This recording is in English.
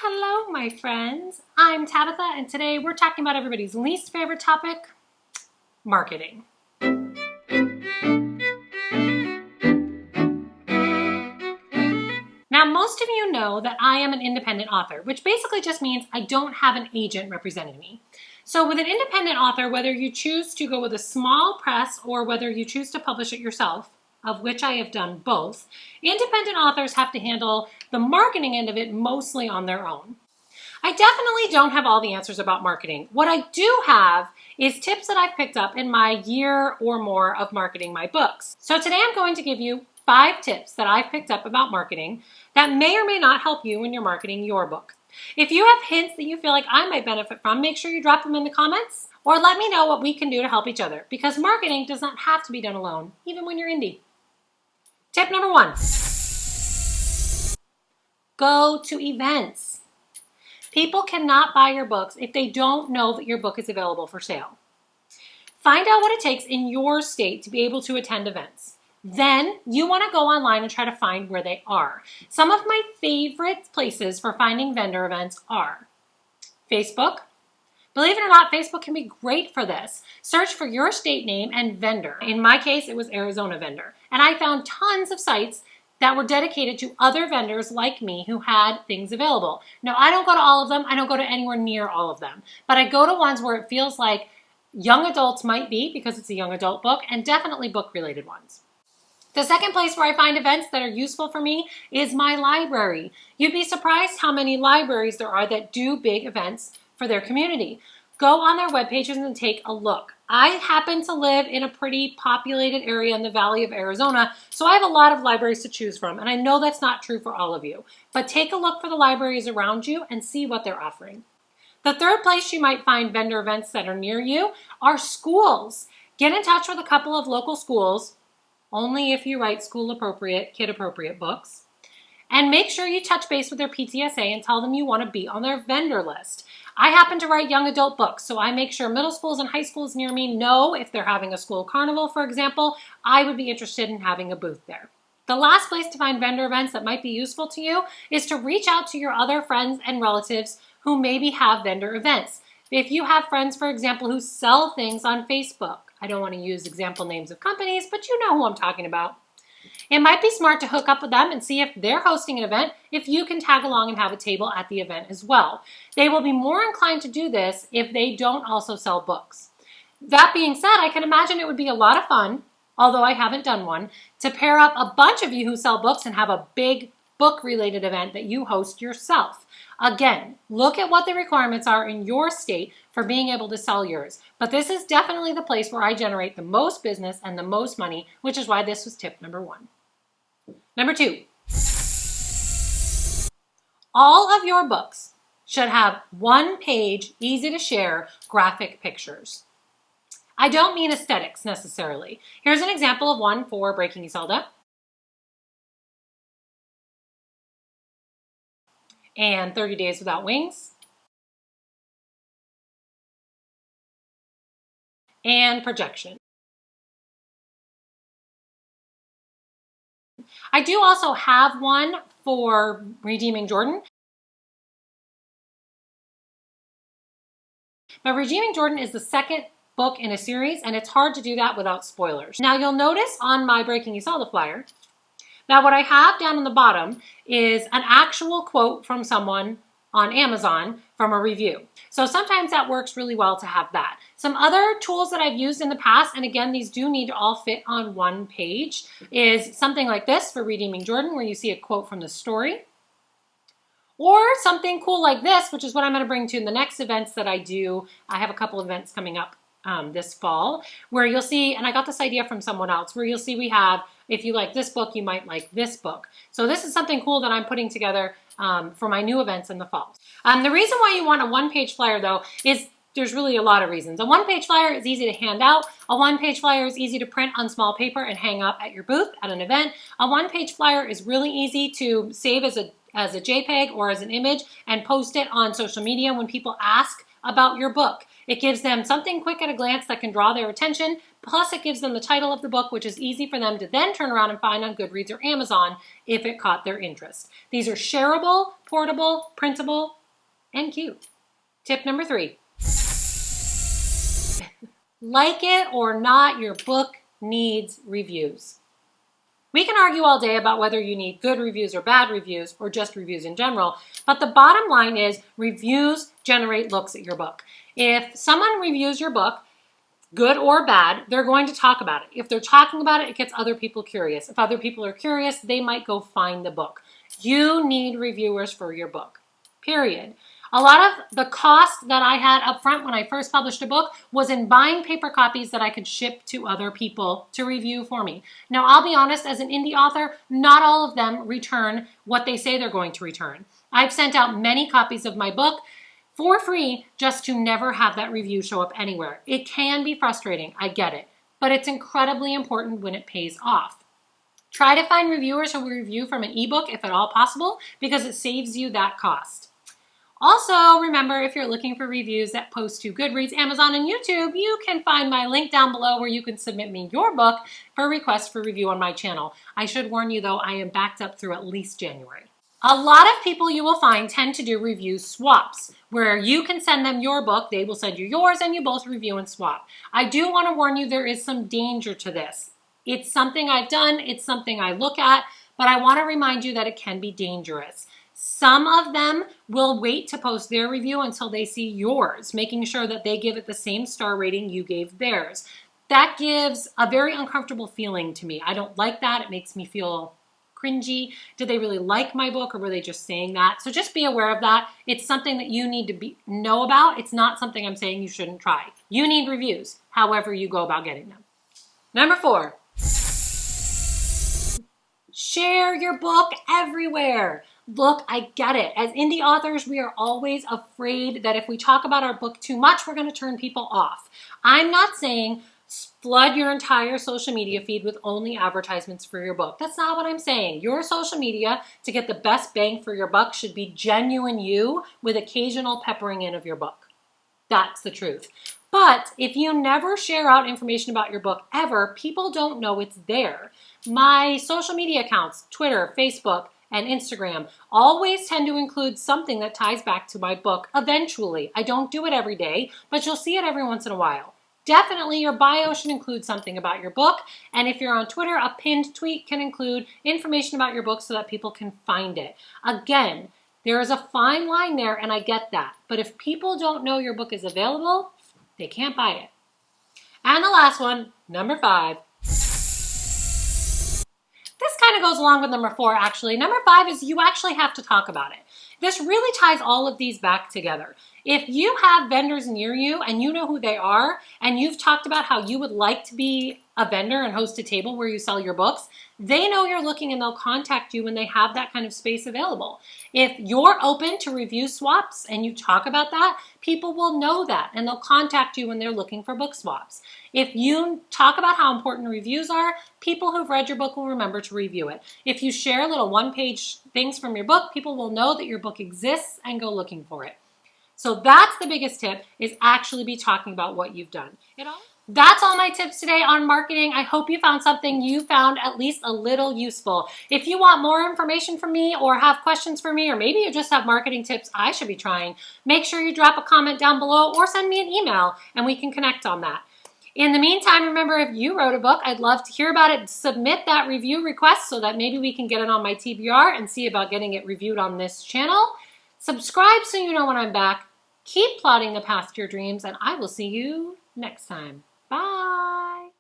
Hello, my friends. I'm Tabitha, and today we're talking about everybody's least favorite topic, marketing. Now, most of you know that I am an independent author, which basically just means I don't have an agent representing me. So with an independent author, whether you choose to go with a small press or whether you choose to publish it yourself, of which I have done both, independent authors have to handle the marketing end of it mostly on their own. I definitely don't have all the answers about marketing. What I do have is tips that I've picked up in my year or more of marketing my books. So today I'm going to give you 5 tips that I've picked up about marketing that may or may not help you when you're marketing your book. If you have hints that you feel like I might benefit from, make sure you drop them in the comments or let me know what we can do to help each other, because marketing does not have to be done alone, even when you're indie. Tip number 1, go to events. People cannot buy your books if they don't know that your book is available for sale. Find out what it takes in your state to be able to attend events. Then you want to go online and try to find where they are. Some of my favorite places for finding vendor events are Facebook. Believe it or not, Facebook can be great for this. Search for your state name and vendor. In my case, it was Arizona Vendor. And I found tons of sites that were dedicated to other vendors like me who had things available. Now, I don't go to all of them. I don't go to anywhere near all of them. But I go to ones where it feels like young adults might be, because it's a young adult book, and definitely book-related ones. The second place where I find events that are useful for me is my library. You'd be surprised how many libraries there are that do big events for their community. Go on their web pages and take a look. I happen to live in a pretty populated area in the Valley of Arizona, so I have a lot of libraries to choose from, and I know that's not true for all of you. But take a look for the libraries around you and see what they're offering. The third place you might find vendor events that are near you are schools. Get in touch with a couple of local schools, only if you write school-appropriate, kid-appropriate books. And make sure you touch base with their PTSA and tell them you want to be on their vendor list. I happen to write young adult books, so I make sure middle schools and high schools near me know if they're having a school carnival, for example, I would be interested in having a booth there. The last place to find vendor events that might be useful to you is to reach out to your other friends and relatives who maybe have vendor events. If you have friends, for example, who sell things on Facebook, I don't want to use example names of companies, but you know who I'm talking about. It might be smart to hook up with them and see if they're hosting an event, if you can tag along and have a table at the event as well. They will be more inclined to do this if they don't also sell books. That being said, I can imagine it would be a lot of fun, although I haven't done one, to pair up a bunch of you who sell books and have a big book-related event that you host yourself. Again, look at what the requirements are in your state for being able to sell yours. But this is definitely the place where I generate the most business and the most money, which is why this was tip number 1. Number 2, all of your books should have one-page, easy-to-share graphic pictures. I don't mean aesthetics necessarily. Here's an example of one for Breaking Isolde and 30 Days Without Wings and Projection. I do also have one for Redeeming Jordan. But Redeeming Jordan is the second book in a series, and it's hard to do that without spoilers. Now you'll notice on my Breaking Isolde flyer that what I have down on the bottom is an actual quote from someone on Amazon from a review. So sometimes that works really well to have that. Some other tools that I've used in the past, and again, these do need to all fit on one page, is something like this for Redeeming Jordan, where you see a quote from the story. Or something cool like this, which is what I'm going to bring to the next events that I do. I have a couple events coming up this fall, where you'll see, and I got this idea from someone else, where you'll see we have, if you like this book, you might like this book. So this is something cool that I'm putting together for my new events in the fall. The reason why you want a one-page flyer, though, is there's really a lot of reasons. A one-page flyer is easy to hand out. A one-page flyer is easy to print on small paper and hang up at your booth at an event. A one-page flyer is really easy to save as a JPEG or as an image and post it on social media when people ask about your book. It gives them something quick at a glance that can draw their attention, plus it gives them the title of the book, which is easy for them to then turn around and find on Goodreads or Amazon if it caught their interest. These are shareable, portable, printable, and cute. Tip number 3. Like it or not, your book needs reviews. We can argue all day about whether you need good reviews or bad reviews or just reviews in general, but the bottom line is reviews generate looks at your book. If someone reviews your book, good or bad, they're going to talk about it. If they're talking about it, it gets other people curious. If other people are curious, they might go find the book. You need reviewers for your book, period. A lot of the cost that I had up front when I first published a book was in buying paper copies that I could ship to other people to review for me. Now, I'll be honest, as an indie author, not all of them return what they say they're going to return. I've sent out many copies of my book for free just to never have that review show up anywhere. It can be frustrating, I get it, but it's incredibly important when it pays off. Try to find reviewers who will review from an ebook if at all possible, because it saves you that cost. Also, remember, if you're looking for reviews that post to Goodreads, Amazon, and YouTube, you can find my link down below where you can submit me your book for a request for review on my channel. I should warn you, though, I am backed up through at least January. A lot of people you will find tend to do review swaps, where you can send them your book, they will send you yours, and you both review and swap. I do want to warn you, there is some danger to this. It's something I've done, it's something I look at, but I want to remind you that it can be dangerous. Some of them will wait to post their review until they see yours, making sure that they give it the same star rating you gave theirs. That gives a very uncomfortable feeling to me. I don't like that. It makes me feel cringy. Did they really like my book, or were they just saying that? So just be aware of that. It's something that you need to know about. It's not something I'm saying you shouldn't try. You need reviews, however you go about getting them. Number 4. Share your book everywhere. Look, I get it. As indie authors, we are always afraid that if we talk about our book too much, we're going to turn people off. I'm not saying flood your entire social media feed with only advertisements for your book. That's not what I'm saying. Your social media, to get the best bang for your buck, should be genuine you with occasional peppering in of your book. That's the truth. But if you never share out information about your book ever, people don't know it's there. My social media accounts, Twitter, Facebook, and Instagram, always tend to include something that ties back to my book eventually. I don't do it every day, but you'll see it every once in a while. Definitely your bio should include something about your book, and if you're on Twitter, a pinned tweet can include information about your book so that people can find it. Again, there is a fine line there, and I get that, but if people don't know your book is available, they can't buy it. And the last one, number 5. This kind of goes along with number 4, actually. Number 5 is you actually have to talk about it. This really ties all of these back together. If you have vendors near you and you know who they are, and you've talked about how you would like to be a vendor and host a table where you sell your books, they know you're looking and they'll contact you when they have that kind of space available. If you're open to review swaps and you talk about that, people will know that and they'll contact you when they're looking for book swaps. If you talk about how important reviews are, people who've read your book will remember to review it. If you share little one-page things from your book, people will know that your book exists and go looking for it. So that's the biggest tip, is actually be talking about what you've done. That's all my tips today on marketing. I hope you found something you found at least a little useful. If you want more information from me or have questions for me, or maybe you just have marketing tips I should be trying, make sure you drop a comment down below or send me an email and we can connect on that. In the meantime, remember, if you wrote a book, I'd love to hear about it. Submit that review request so that maybe we can get it on my TBR and see about getting it reviewed on this channel. Subscribe so you know when I'm back. Keep plotting the path to your dreams, and I will see you next time. Bye.